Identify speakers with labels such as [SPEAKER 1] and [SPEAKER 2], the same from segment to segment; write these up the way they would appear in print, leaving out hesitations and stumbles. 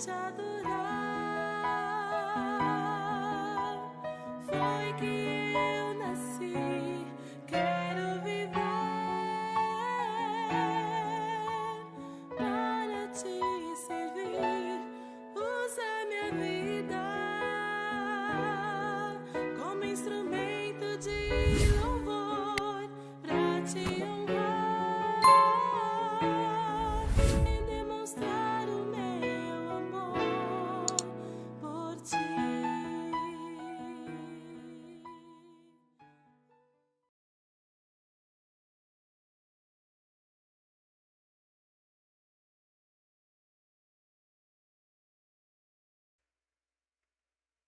[SPEAKER 1] te adorar. Foi que eu nasci, quero viver para te servir. Usa minha vida como instrumento de louvor para te honrar e demonstrar o meu amor por ti.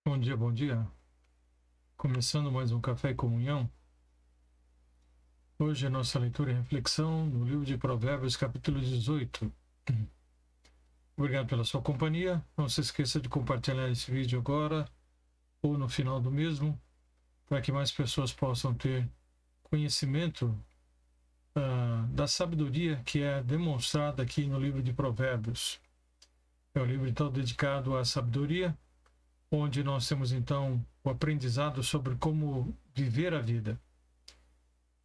[SPEAKER 2] Bom dia, bom dia. Começando mais um Café e Comunhão. Hoje a nossa leitura e reflexão no livro de Provérbios, capítulo 18. Obrigado pela sua companhia. Não se esqueça de compartilhar esse vídeo agora ou no final do mesmo, para que mais pessoas possam ter conhecimento da sabedoria que é demonstrada aqui no livro de Provérbios. É um livro então dedicado à sabedoria, onde nós temos então o aprendizado sobre como viver a vida.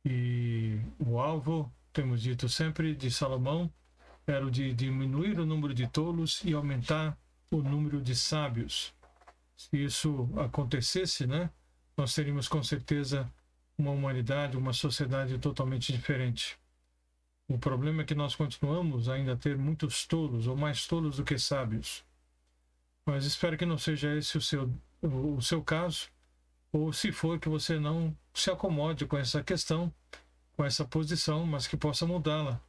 [SPEAKER 2] E o alvo, temos dito sempre, de Salomão era o de diminuir o número de tolos e aumentar o número de sábios. Se isso acontecesse, nós teríamos com certeza uma humanidade, uma sociedade totalmente diferente. O problema é que nós continuamos ainda a ter muitos tolos, ou mais tolos do que sábios. Mas espero que não seja esse o seu caso, ou se for, que você não se acomode com essa questão, com essa posição, mas que possa mudá-la.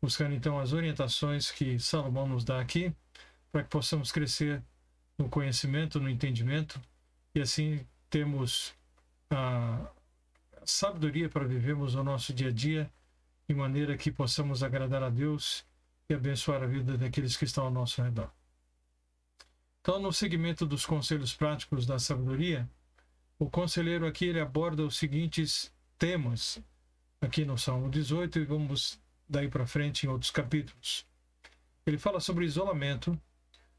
[SPEAKER 2] Buscando então as orientações que Salomão nos dá aqui, para que possamos crescer no conhecimento, no entendimento, e assim temos a sabedoria para vivermos o nosso dia a dia, de maneira que possamos agradar a Deus e abençoar a vida daqueles que estão ao nosso redor. Então, no segmento dos conselhos práticos da sabedoria, o conselheiro aqui ele aborda os seguintes temas, aqui no Salmo 18, e vamos daí para frente em outros capítulos. Ele fala sobre isolamento,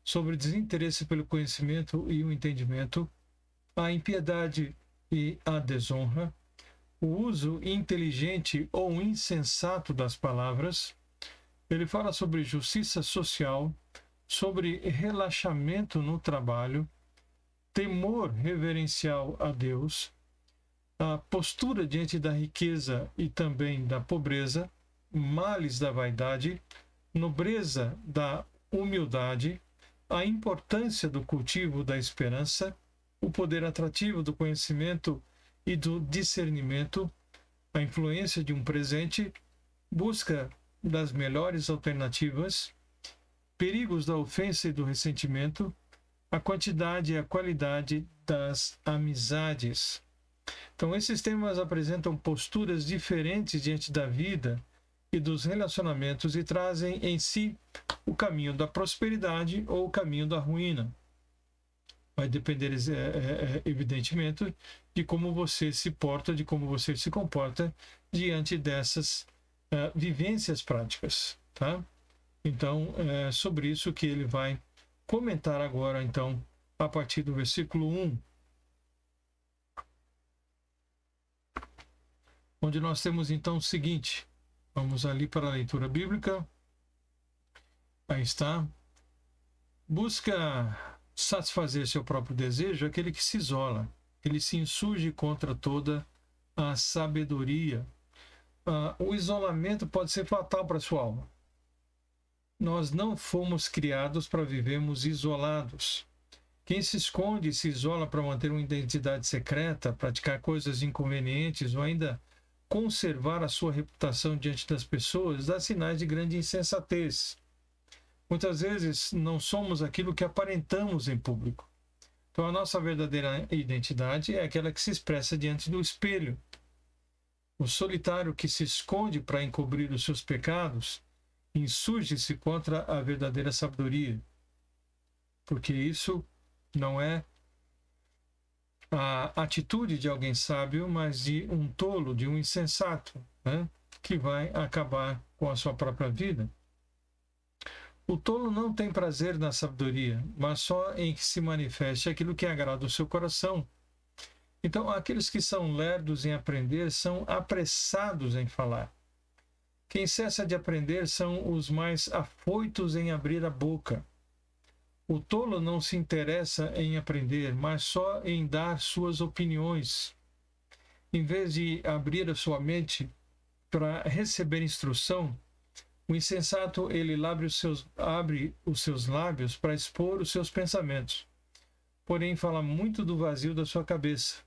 [SPEAKER 2] sobre desinteresse pelo conhecimento e o entendimento, a impiedade e a desonra, o uso inteligente ou insensato das palavras. Ele fala sobre justiça social, sobre relaxamento no trabalho, temor reverencial a Deus, a postura diante da riqueza e também da pobreza, males da vaidade, nobreza da humildade, a importância do cultivo da esperança, o poder atrativo do conhecimento e do discernimento, a influência de um presente, busca das melhores alternativas, perigos da ofensa e do ressentimento, a quantidade e a qualidade das amizades. Então, esses temas apresentam posturas diferentes diante da vida e dos relacionamentos e trazem em si o caminho da prosperidade ou o caminho da ruína. Vai depender, evidentemente, de como você se porta, de como você se comporta diante dessas vivências práticas, tá? Então, é sobre isso que ele vai comentar agora, então, a partir do versículo 1. Onde nós temos, então, o seguinte. Vamos ali para a leitura bíblica. Aí está. Busca satisfazer seu próprio desejo aquele que se isola. Ele se insurge contra toda a sabedoria. O isolamento pode ser fatal para a sua alma. Nós não fomos criados para vivermos isolados. Quem se esconde e se isola para manter uma identidade secreta, praticar coisas inconvenientes ou ainda conservar a sua reputação diante das pessoas, dá sinais de grande insensatez. Muitas vezes não somos aquilo que aparentamos em público. Então a nossa verdadeira identidade é aquela que se expressa diante do espelho. O solitário que se esconde para encobrir os seus pecados insurge-se contra a verdadeira sabedoria, porque isso não é a atitude de alguém sábio, mas de um tolo, de um insensato, que vai acabar com a sua própria vida. O tolo não tem prazer na sabedoria, mas só em que se manifeste aquilo que agrada o seu coração. Então, aqueles que são lerdos em aprender são apressados em falar. Quem cessa de aprender são os mais afoitos em abrir a boca. O tolo não se interessa em aprender, mas só em dar suas opiniões. Em vez de abrir a sua mente para receber instrução, o insensato ele abre os seus lábios para expor os seus pensamentos. Porém, fala muito do vazio da sua cabeça.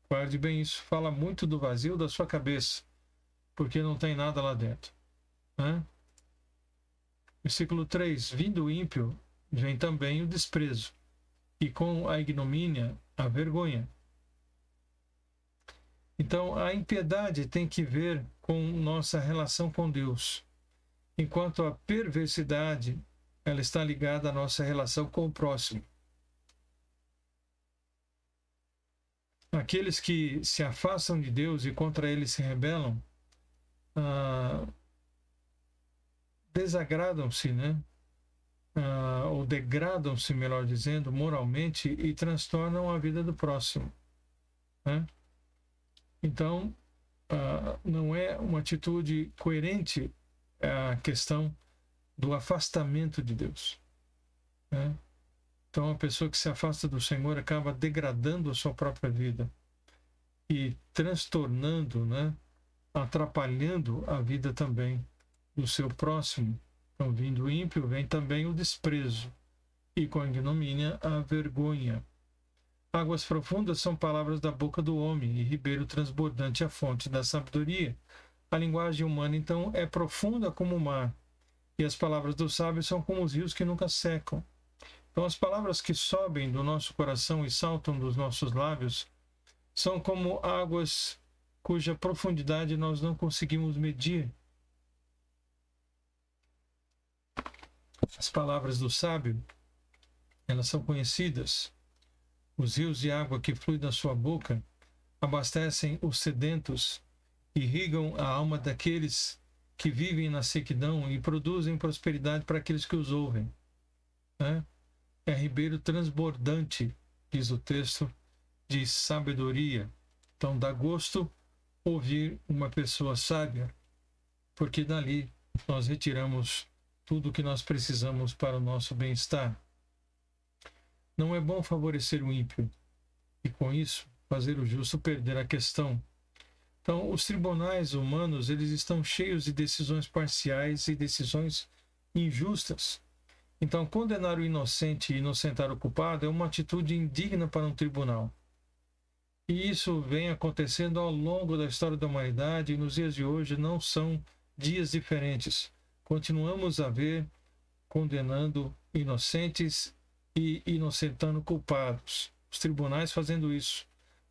[SPEAKER 2] Guarde bem isso. Fala muito do vazio da sua cabeça, porque não tem nada lá dentro. Versículo 3. Vindo o ímpio, vem também o desprezo, e com a ignomínia, a vergonha. Então, a impiedade tem que ver com nossa relação com Deus, enquanto a perversidade ela está ligada à nossa relação com o próximo. Aqueles que se afastam de Deus e contra ele se rebelam, desagradam-se, ou degradam-se, melhor dizendo, moralmente e transtornam a vida do próximo. Então, não é uma atitude coerente a questão do afastamento de Deus. Então, a pessoa que se afasta do Senhor acaba degradando a sua própria vida e transtornando, atrapalhando a vida também do seu próximo. Então, vindo o ímpio, vem também o desprezo, e com a ignomínia, a vergonha. Águas profundas são palavras da boca do homem, e ribeiro transbordante a fonte da sabedoria. A linguagem humana, então, é profunda como o mar, e as palavras dos sábios são como os rios que nunca secam. Então, as palavras que sobem do nosso coração e saltam dos nossos lábios são como águas cuja profundidade nós não conseguimos medir. As palavras do sábio, elas são conhecidas. Os rios de água que fluem da sua boca abastecem os sedentos, irrigam a alma daqueles que vivem na sequidão e produzem prosperidade para aqueles que os ouvem. É ribeiro transbordante, diz o texto, de sabedoria. Então dá gosto ouvir uma pessoa sábia, porque dali nós retiramos tudo o que nós precisamos para o nosso bem-estar. Não é bom favorecer o ímpio e, com isso, fazer o justo perder a questão. Então, os tribunais humanos, eles estão cheios de decisões parciais e decisões injustas. Então, condenar o inocente e inocentar o culpado é uma atitude indigna para um tribunal. E isso vem acontecendo ao longo da história da humanidade, e nos dias de hoje não são dias diferentes. Continuamos a ver condenando inocentes e inocentando culpados. Os tribunais fazendo isso.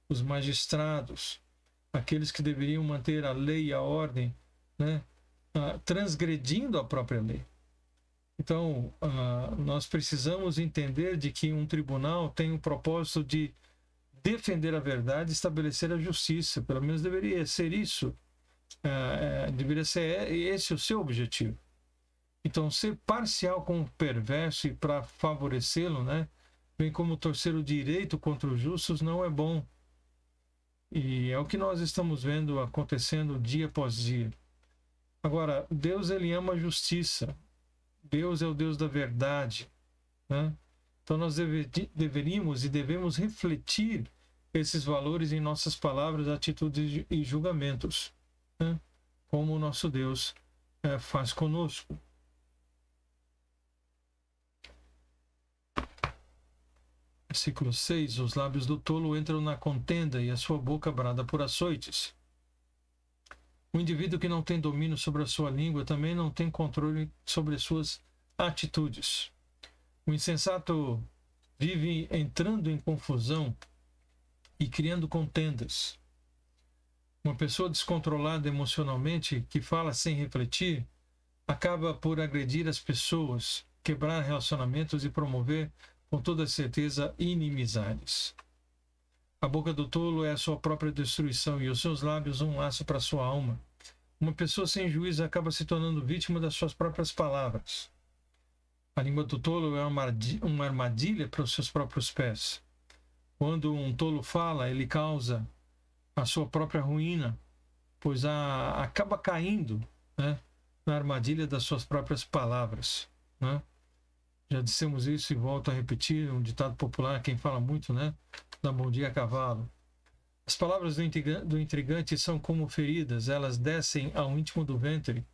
[SPEAKER 2] Os magistrados, aqueles que deveriam manter a lei e a ordem, transgredindo a própria lei. Então, nós precisamos entender de que um tribunal tem o propósito de defender a verdade e estabelecer a justiça. Pelo menos deveria ser isso. Deveria ser esse o seu objetivo. Então, ser parcial com o perverso e para favorecê-lo, bem como torcer o direito contra os justos, não é bom. E é o que nós estamos vendo acontecendo dia após dia. Agora, Deus, ele ama a justiça. Deus é o Deus da verdade. Então, nós deveríamos e devemos refletir esses valores em nossas palavras, atitudes e julgamentos, como o nosso Deus faz conosco. Versículo 6. Os lábios do tolo entram na contenda e a sua boca brada por açoites. O indivíduo que não tem domínio sobre a sua língua também não tem controle sobre as suas atitudes. O insensato vive entrando em confusão e criando contendas. Uma pessoa descontrolada emocionalmente, que fala sem refletir, acaba por agredir as pessoas, quebrar relacionamentos e promover, com toda certeza, inimizades. A boca do tolo é a sua própria destruição e os seus lábios um laço para a sua alma. Uma pessoa sem juízo acaba se tornando vítima das suas próprias palavras. A língua do tolo é uma armadilha para os seus próprios pés. Quando um tolo fala, ele causa a sua própria ruína, pois acaba caindo, né, na armadilha das suas próprias palavras, né? Já dissemos isso e volto a repetir, um ditado popular, quem fala muito, né, dá bom dia a cavalo. As palavras do intrigante são como feridas, elas descem ao íntimo do ventre.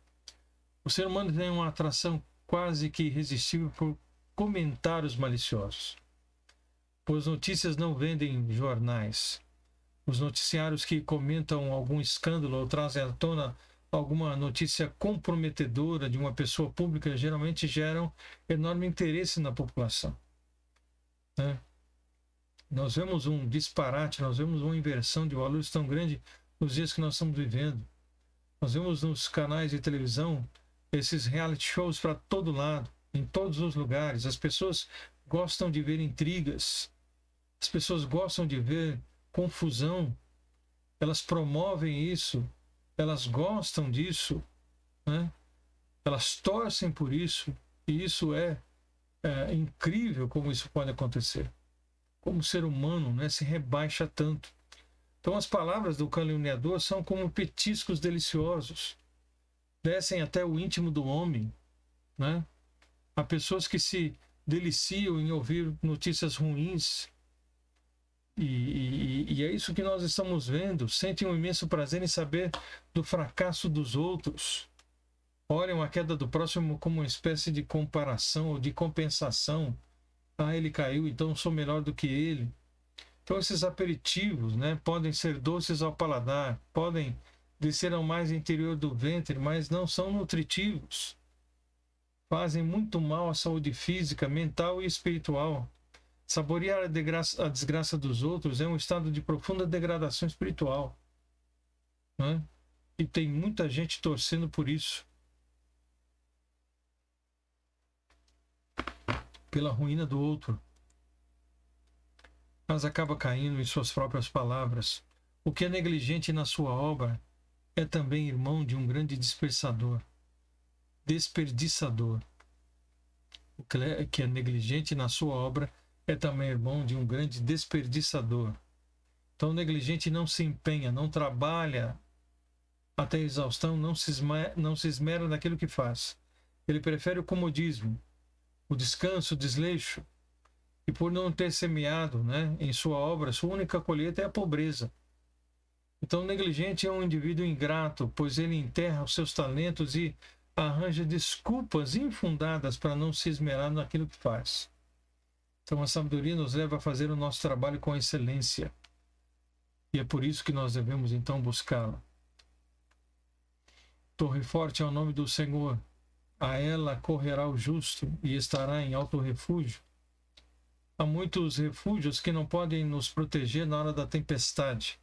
[SPEAKER 2] O ser humano tem uma atração quase que irresistível por comentários maliciosos. Pois notícias não vendem jornais. Os noticiários que comentam algum escândalo ou trazem à tona alguma notícia comprometedora de uma pessoa pública geralmente geram enorme interesse na população, né? Nós vemos um disparate, nós vemos uma inversão de valores tão grande nos dias que nós estamos vivendo. Nós vemos nos canais de televisão esses reality shows para todo lado, em todos os lugares. As pessoas gostam de ver intrigas, as pessoas gostam de ver confusão, elas promovem isso, elas gostam disso, né? Elas torcem por isso, e isso é incrível como isso pode acontecer. Como o ser humano, né, se rebaixa tanto. Então as palavras do caluniador são como petiscos deliciosos, descem até o íntimo do homem, né? Há pessoas que se deliciam em ouvir notícias ruins, e é isso que nós estamos vendo. Sentem um imenso prazer em saber do fracasso dos outros. Olham a queda do próximo como uma espécie de comparação ou de compensação. Ah, ele caiu, então sou melhor do que ele. Então esses aperitivos, né, podem ser doces ao paladar, podem descer ao mais interior do ventre, mas não são nutritivos. Fazem muito mal à saúde física, mental e espiritual. Saborear a desgraça dos outros é um estado de profunda degradação espiritual, né? E tem muita gente torcendo por isso, pela ruína do outro, mas acaba caindo em suas próprias palavras. O que é negligente na sua obra é também irmão de um grande desperdiçador. O que é negligente na sua obra é também irmão de um grande desperdiçador. Então o negligente não se empenha, não trabalha até a exaustão, não se esmera naquilo que faz. Ele prefere o comodismo, o descanso, o desleixo, e por não ter semeado, né, em sua obra, sua única colheita é a pobreza. Então o negligente é um indivíduo ingrato, pois ele enterra os seus talentos e arranja desculpas infundadas para não se esmerar naquilo que faz. Então a sabedoria nos leva a fazer o nosso trabalho com excelência. E é por isso que nós devemos então buscá-la. Torre forte é o nome do Senhor. A ela correrá o justo e estará em alto refúgio. Há muitos refúgios que não podem nos proteger na hora da tempestade.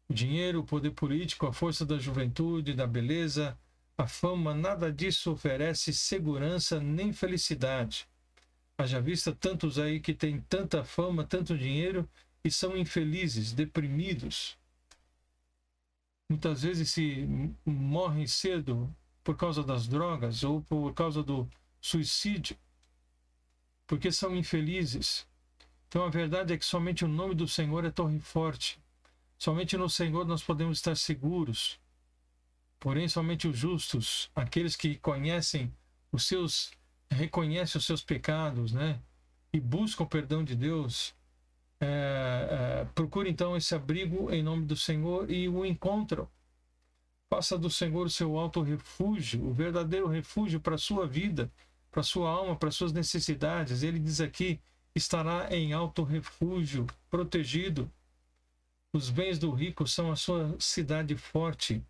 [SPEAKER 2] O dinheiro, o poder político, a força da juventude, da beleza, a fama, nada disso oferece segurança nem felicidade. Haja vista tantos aí que têm tanta fama, tanto dinheiro e são infelizes, deprimidos. Muitas vezes se morrem cedo por causa das drogas ou por causa do suicídio, porque são infelizes. Então a verdade é que somente o nome do Senhor é torre forte. Somente no Senhor nós podemos estar seguros. Porém, somente os justos, aqueles que reconhecem os seus pecados, né, e buscam o perdão de Deus, procurem então esse abrigo em nome do Senhor e o encontram. Faça do Senhor o seu alto refúgio, o verdadeiro refúgio para a sua vida, para a sua alma, para as suas necessidades. Ele diz aqui, estará em alto refúgio, protegido. Os bens do rico são a sua cidade forte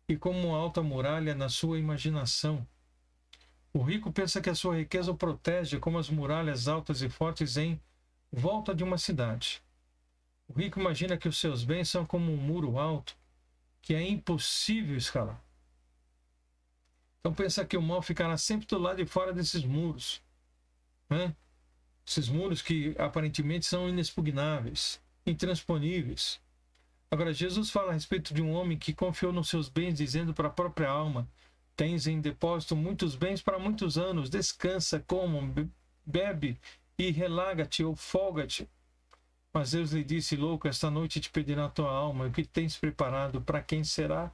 [SPEAKER 2] e como uma alta muralha na sua imaginação. O rico pensa que a sua riqueza o protege como as muralhas altas e fortes em volta de uma cidade. O rico imagina que os seus bens são como um muro alto, que é impossível escalar. Então pensa que o mal ficará sempre do lado de fora desses muros, né? Esses muros que aparentemente são inexpugnáveis, intransponíveis. Agora, Jesus fala a respeito de um homem que confiou nos seus bens, dizendo para a própria alma: tens em depósito muitos bens para muitos anos, descansa, coma, bebe e relaga-te ou folga-te. Mas Deus lhe disse: louco, esta noite te pedirá a tua alma, e o que tens preparado, para quem será?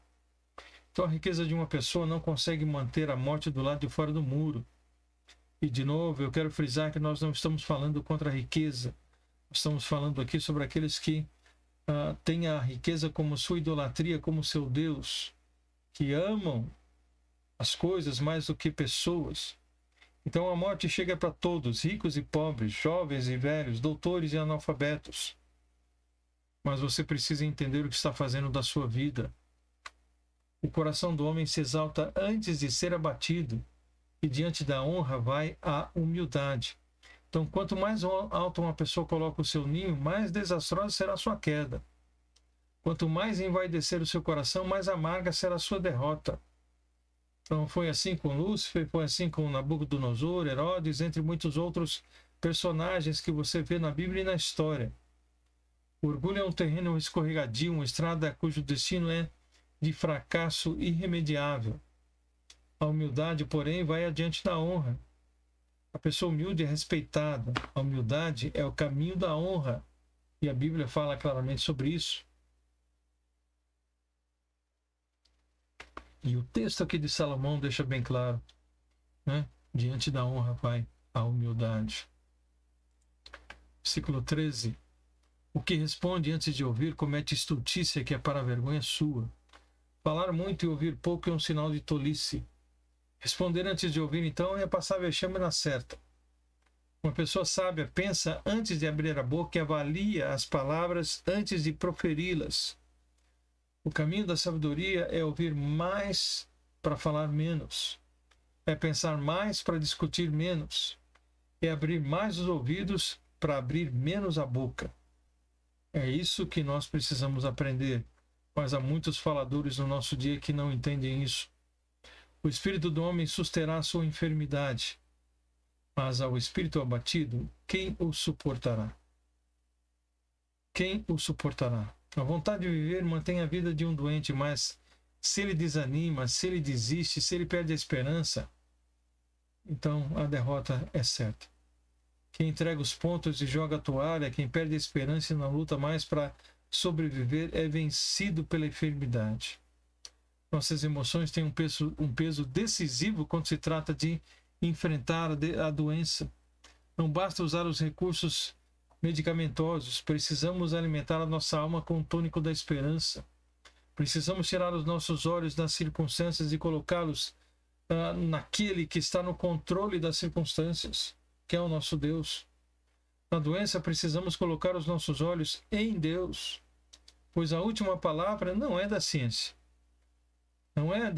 [SPEAKER 2] Então a riqueza de uma pessoa não consegue manter a morte do lado de fora do muro. E de novo, eu quero frisar que nós não estamos falando contra a riqueza. Estamos falando aqui sobre aqueles que têm a riqueza como sua idolatria, como seu Deus, que amam as coisas mais do que pessoas. Então a morte chega para todos, ricos e pobres, jovens e velhos, doutores e analfabetos. Mas você precisa entender o que está fazendo da sua vida. O coração do homem se exalta antes de ser abatido, e diante da honra vai a humildade. Então, quanto mais alto uma pessoa coloca o seu ninho, mais desastrosa será a sua queda. Quanto mais envaidecer o seu coração, mais amarga será a sua derrota. Então, foi assim com Lúcifer, foi assim com Nabucodonosor, Herodes, entre muitos outros personagens que você vê na Bíblia e na história. O orgulho é um terreno escorregadio, uma estrada cujo destino é de fracasso irremediável. A humildade, porém, vai adiante da honra. A pessoa humilde é respeitada. A humildade é o caminho da honra. E a Bíblia fala claramente sobre isso. E o texto aqui de Salomão deixa bem claro, né? Diante da honra vai a humildade. Versículo 13. O que responde antes de ouvir comete estultícia, que é para a vergonha sua. Falar muito e ouvir pouco é um sinal de tolice. Responder antes de ouvir, então, é passar vexame na certa. Uma pessoa sábia pensa antes de abrir a boca e avalia as palavras antes de proferi-las. O caminho da sabedoria é ouvir mais para falar menos. É pensar mais para discutir menos. É abrir mais os ouvidos para abrir menos a boca. É isso que nós precisamos aprender. Mas há muitos faladores no nosso dia que não entendem isso. O espírito do homem susterá a sua enfermidade, mas ao espírito abatido, quem o suportará? Quem o suportará? A vontade de viver mantém a vida de um doente, mas se ele desanima, se ele desiste, se ele perde a esperança, então a derrota é certa. Quem entrega os pontos e joga a toalha, quem perde a esperança e não luta mais para sobreviver, é vencido pela enfermidade. Nossas emoções têm um peso decisivo quando se trata de enfrentar a doença. Não basta usar os recursos medicamentosos, precisamos alimentar a nossa alma com o tônico da esperança. Precisamos tirar os nossos olhos das circunstâncias e colocá-los naquele que está no controle das circunstâncias, que é o nosso Deus. Na doença, precisamos colocar os nossos olhos em Deus, pois a última palavra não é da ciência. Não é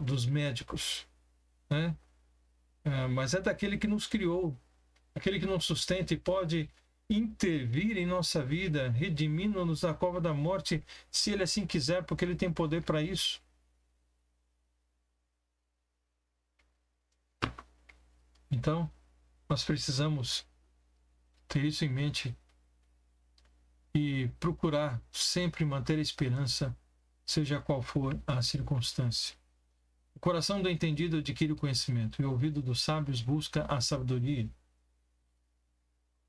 [SPEAKER 2] dos médicos, né? Mas é daquele que nos criou, aquele que nos sustenta e pode intervir em nossa vida, redimindo-nos da cova da morte, se ele assim quiser, porque ele tem poder para isso. Então, nós precisamos ter isso em mente e procurar sempre manter a esperança, seja qual for a circunstância. O coração do entendido adquire o conhecimento e o ouvido dos sábios busca a sabedoria.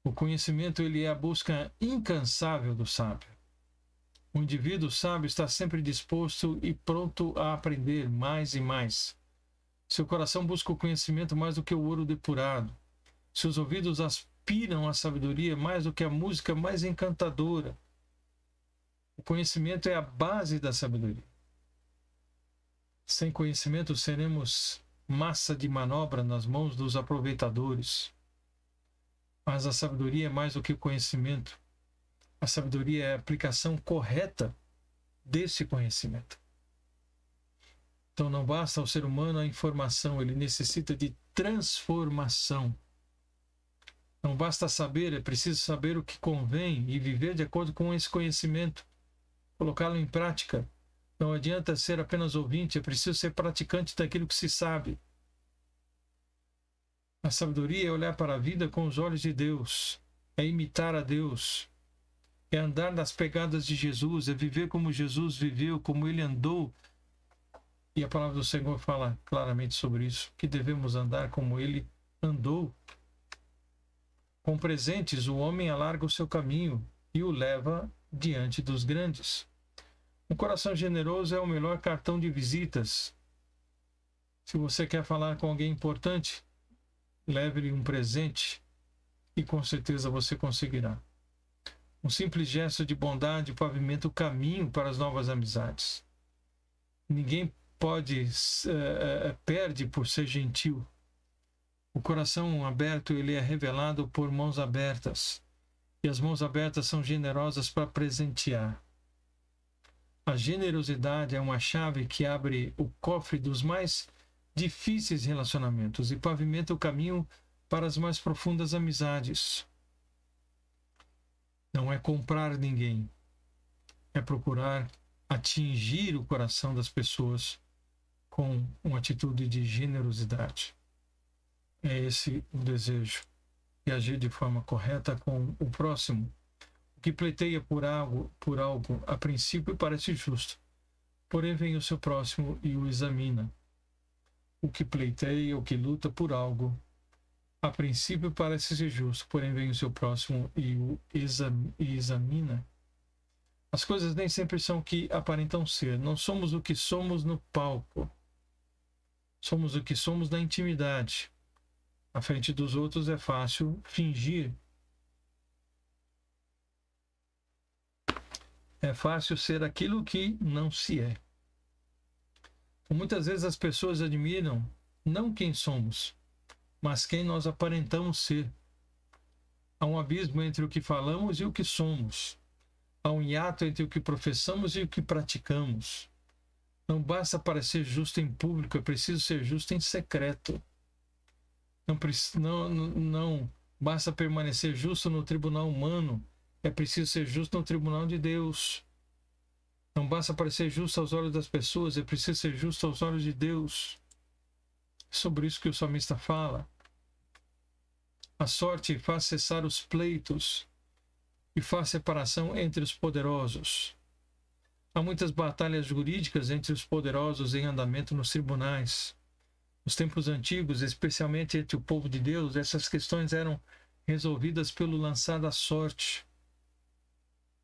[SPEAKER 2] O conhecimento, ele é a busca incansável do sábio. O indivíduo sábio está sempre disposto e pronto a aprender mais e mais. Seu coração busca o conhecimento mais do que o ouro depurado. Seus ouvidos aspiram à sabedoria mais do que a música mais encantadora. O conhecimento é a base da sabedoria. Sem conhecimento, seremos massa de manobra nas mãos dos aproveitadores. Mas a sabedoria é mais do que o conhecimento. A sabedoria é a aplicação correta desse conhecimento. Então não basta ao ser humano a informação, ele necessita de transformação. Não basta saber, é preciso saber o que convém e viver de acordo com esse conhecimento. Colocá-lo em prática. Não adianta ser apenas ouvinte, é preciso ser praticante daquilo que se sabe. A sabedoria é olhar para a vida com os olhos de Deus, é imitar a Deus. é andar nas pegadas de Jesus, é viver como Jesus viveu, como ele andou. E a palavra do Senhor fala claramente sobre isso, que devemos andar como ele andou. Com presentes, o homem alarga o seu caminho e o leva diante dos grandes. Um coração generoso é o melhor cartão de visitas. Se você quer falar com alguém importante, leve-lhe um presente e com certeza você conseguirá. Um simples gesto de bondade pavimenta o caminho para as novas amizades. Ninguém perde por ser gentil. O coração aberto ele é revelado por mãos abertas. E as mãos abertas são generosas para presentear. A generosidade é uma chave que abre o cofre dos mais difíceis relacionamentos e pavimenta o caminho para as mais profundas amizades. Não é comprar ninguém, é procurar atingir o coração das pessoas com uma atitude de generosidade. É esse o desejo, e agir de forma correta com o próximo. O que pleiteia por algo, a princípio parece justo, porém vem o seu próximo e o examina. O que pleiteia, o que luta por algo, a princípio parece ser justo, porém vem o seu próximo e o examina. As coisas nem sempre são o que aparentam ser. Não somos o que somos no palco. Somos o que somos na intimidade. À frente dos outros é fácil fingir. É fácil ser aquilo que não se é. Muitas vezes as pessoas admiram não quem somos, mas quem nós aparentamos ser. Há um abismo entre o que falamos e o que somos. Há um hiato entre o que professamos e o que praticamos. Não basta parecer justo em público, é preciso ser justo em secreto. Não basta permanecer justo no tribunal humano, é preciso ser justo no tribunal de Deus. Não basta parecer justo aos olhos das pessoas, é preciso ser justo aos olhos de Deus. É sobre isso que o salmista fala. A sorte faz cessar os pleitos e faz separação entre os poderosos. Há muitas batalhas jurídicas entre os poderosos em andamento nos tribunais. Nos tempos antigos, especialmente entre o povo de Deus, essas questões eram resolvidas pelo lançar da sorte.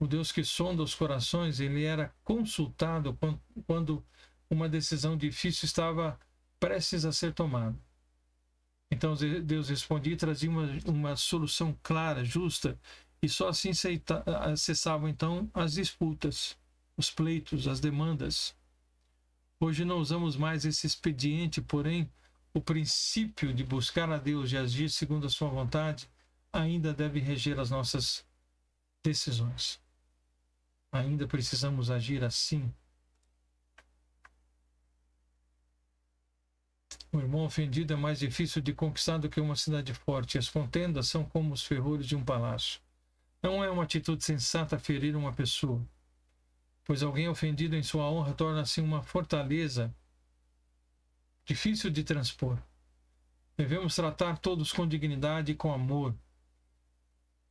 [SPEAKER 2] O Deus que sonda os corações, ele era consultado quando uma decisão difícil estava prestes a ser tomada. Então Deus respondia e trazia uma solução clara, justa, e só assim cessavam então as disputas, os pleitos, as demandas. Hoje não usamos mais esse expediente, porém, o princípio de buscar a Deus e agir segundo a sua vontade ainda deve reger as nossas decisões. Ainda precisamos agir assim. O irmão ofendido é mais difícil de conquistar do que uma cidade forte. As contendas são como os ferrolhos de um palácio. Não é uma atitude sensata ferir uma pessoa, pois alguém ofendido em sua honra torna-se uma fortaleza difícil de transpor. Devemos tratar todos com dignidade e com amor,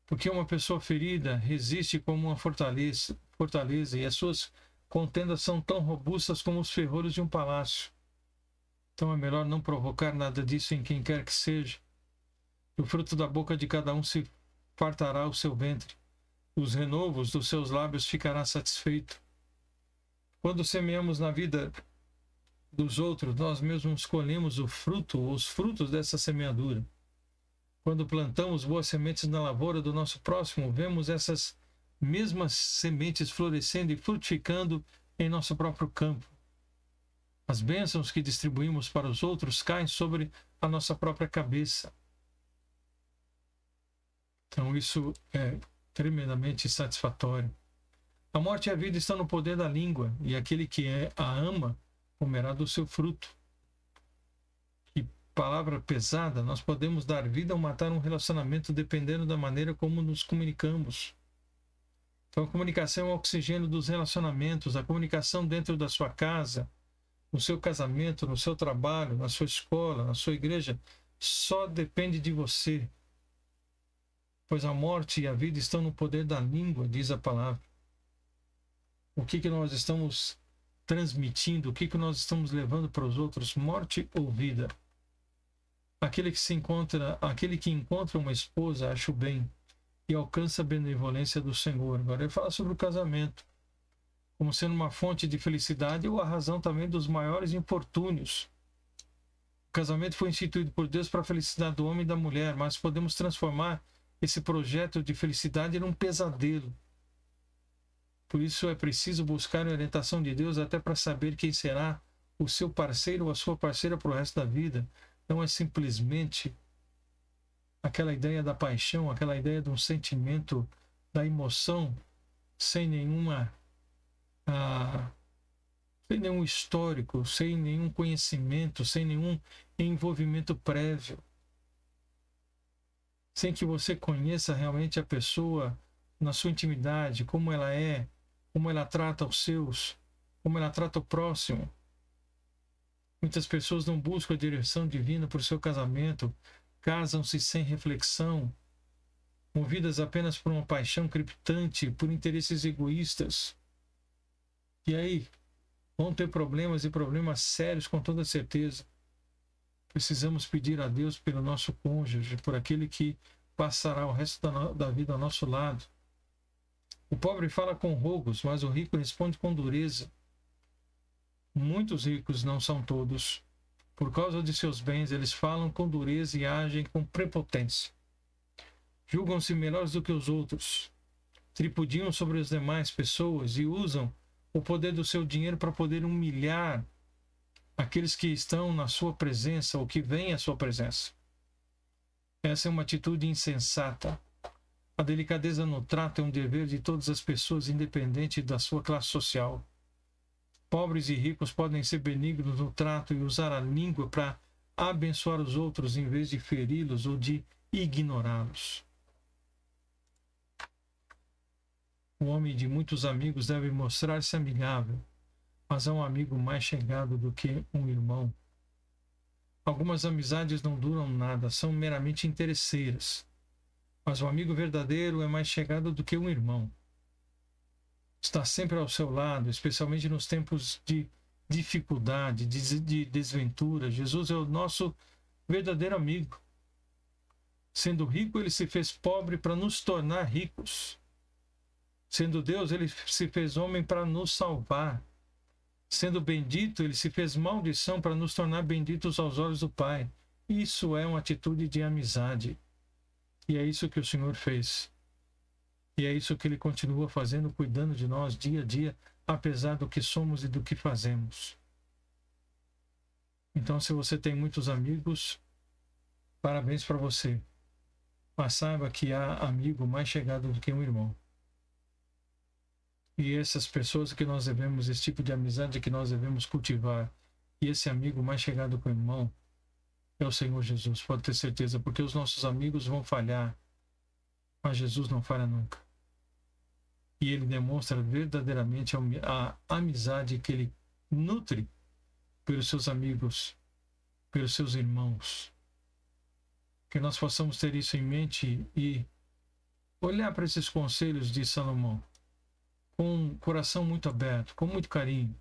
[SPEAKER 2] porque uma pessoa ferida resiste como uma fortaleza e as suas contendas são tão robustas como os ferrolhos de um palácio. Então é melhor não provocar nada disso em quem quer que seja. Do fruto da boca de cada um se fartará o seu ventre, os renovos dos seus lábios ficará satisfeito. Quando semeamos na vida dos outros, nós mesmos colhemos o fruto, os frutos dessa semeadura. Quando plantamos boas sementes na lavoura do nosso próximo, vemos essas mesmas sementes florescendo e frutificando em nosso próprio campo. As bênçãos que distribuímos para os outros caem sobre a nossa própria cabeça. Então isso é tremendamente satisfatório. A morte e a vida estão no poder da língua, e aquele que a ama comerá do seu fruto. Que palavra pesada! Nós podemos dar vida ou matar um relacionamento dependendo da maneira como nos comunicamos. Então a comunicação é o oxigênio dos relacionamentos, a comunicação dentro da sua casa, no seu casamento, no seu trabalho, na sua escola, na sua igreja, só depende de você. pois a morte e a vida estão no poder da língua, diz a palavra. O que nós estamos transmitindo, o que nós estamos levando para os outros, morte ou vida? Aquele que encontra uma esposa, acha o bem e alcança a benevolência do Senhor. Agora ele fala sobre o casamento, como sendo uma fonte de felicidade ou a razão também dos maiores infortúnios. O casamento foi instituído por Deus para a felicidade do homem e da mulher, mas podemos transformar esse projeto de felicidade num pesadelo. Por isso é preciso buscar a orientação de Deus até para saber quem será o seu parceiro ou a sua parceira para o resto da vida. Não é simplesmente aquela ideia da paixão, aquela ideia de um sentimento, da emoção, sem nenhum histórico, sem nenhum conhecimento, sem nenhum envolvimento prévio. Sem que você conheça realmente a pessoa na sua intimidade, como ela é, como ela trata os seus, como ela trata o próximo. Muitas pessoas não buscam a direção divina para o seu casamento, casam-se sem reflexão, movidas apenas por uma paixão crepitante, por interesses egoístas. E aí, vão ter problemas e problemas sérios com toda certeza. Precisamos pedir a Deus pelo nosso cônjuge, por aquele que passará o resto da vida ao nosso lado. O pobre fala com rogos, mas o rico responde com dureza. Muitos ricos, não são todos, por causa de seus bens, eles falam com dureza e agem com prepotência. Julgam-se melhores do que os outros, tripudiam sobre as demais pessoas e usam o poder do seu dinheiro para poder humilhar aqueles que estão na sua presença ou que vêm à sua presença. Essa é uma atitude insensata. A delicadeza no trato é um dever de todas as pessoas, independente da sua classe social. Pobres e ricos podem ser benignos no trato e usar a língua para abençoar os outros em vez de feri-los ou de ignorá-los. O homem de muitos amigos deve mostrar-se amigável, mas há um amigo mais chegado do que um irmão. Algumas amizades não duram nada, são meramente interesseiras, mas o amigo verdadeiro é mais chegado do que um irmão. Está sempre ao seu lado, especialmente nos tempos de dificuldade, de desventura. Jesus é o nosso verdadeiro amigo. Sendo rico, ele se fez pobre para nos tornar ricos. Sendo Deus, ele se fez homem para nos salvar. Sendo bendito, ele se fez maldição para nos tornar benditos aos olhos do Pai. Isso é uma atitude de amizade. E é isso que o Senhor fez. E é isso que ele continua fazendo, cuidando de nós dia a dia, apesar do que somos e do que fazemos. Então, se você tem muitos amigos, parabéns para você. Mas saiba que há amigo mais chegado do que um irmão. E essas pessoas que nós devemos, esse tipo de amizade que nós devemos cultivar, e esse amigo mais chegado com o irmão, é o Senhor Jesus, pode ter certeza, porque os nossos amigos vão falhar, mas Jesus não falha nunca. E ele demonstra verdadeiramente a amizade que ele nutre pelos seus amigos, pelos seus irmãos. Que nós possamos ter isso em mente e olhar para esses conselhos de Salomão com um coração muito aberto, com muito carinho,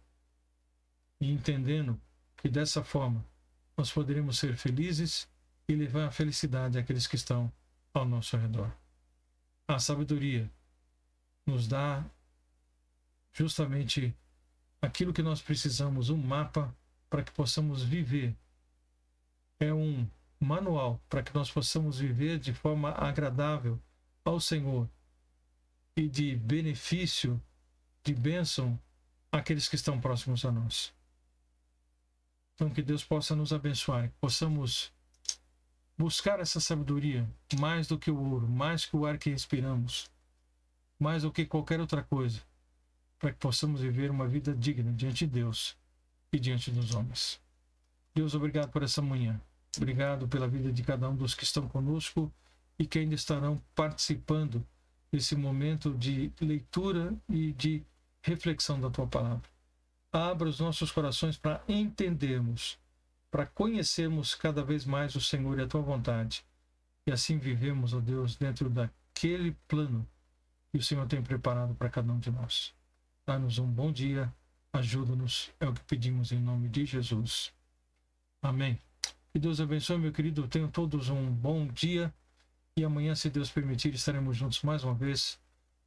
[SPEAKER 2] e entendendo que dessa forma nós poderemos ser felizes e levar a felicidade àqueles que estão ao nosso redor. A sabedoria nos dá justamente aquilo que nós precisamos, um mapa para que possamos viver. É um manual para que nós possamos viver de forma agradável ao Senhor e de benefício, de bênção àqueles que estão próximos a nós. Então que Deus possa nos abençoar, que possamos buscar essa sabedoria mais do que o ouro, mais que o ar que respiramos, mais do que qualquer outra coisa, para que possamos viver uma vida digna diante de Deus e diante dos homens. Deus, obrigado por essa manhã. Obrigado pela vida de cada um dos que estão conosco e que ainda estarão participando desse momento de leitura e de reflexão da Tua Palavra. Abra os nossos corações para entendermos, para conhecermos cada vez mais o Senhor e a Tua vontade. e assim vivemos, ó Deus, dentro daquele plano que o Senhor tem preparado para cada um de nós. Dá-nos um bom dia, ajuda-nos, é o que pedimos em nome de Jesus. Amém. Que Deus abençoe, meu querido. Tenham todos um bom dia e amanhã, se Deus permitir, estaremos juntos mais uma vez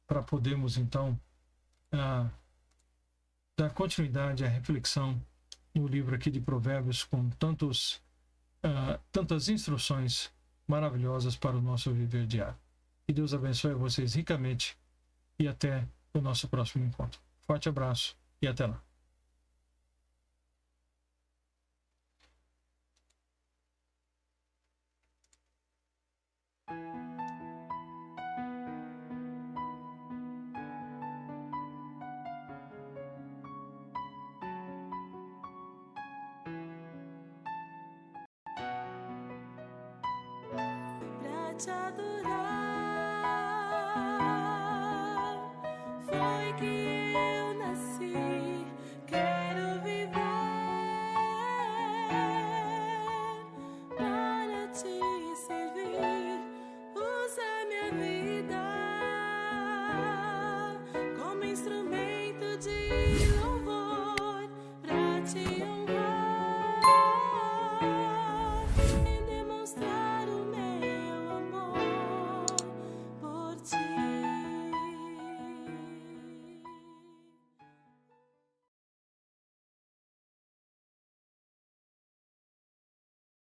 [SPEAKER 2] para podermos, então, dar continuidade à reflexão no livro aqui de Provérbios com tantas instruções maravilhosas para o nosso viver diário. Que Deus abençoe vocês ricamente e até o nosso próximo encontro. Forte abraço e até lá.
[SPEAKER 1] Pra te adorar foi que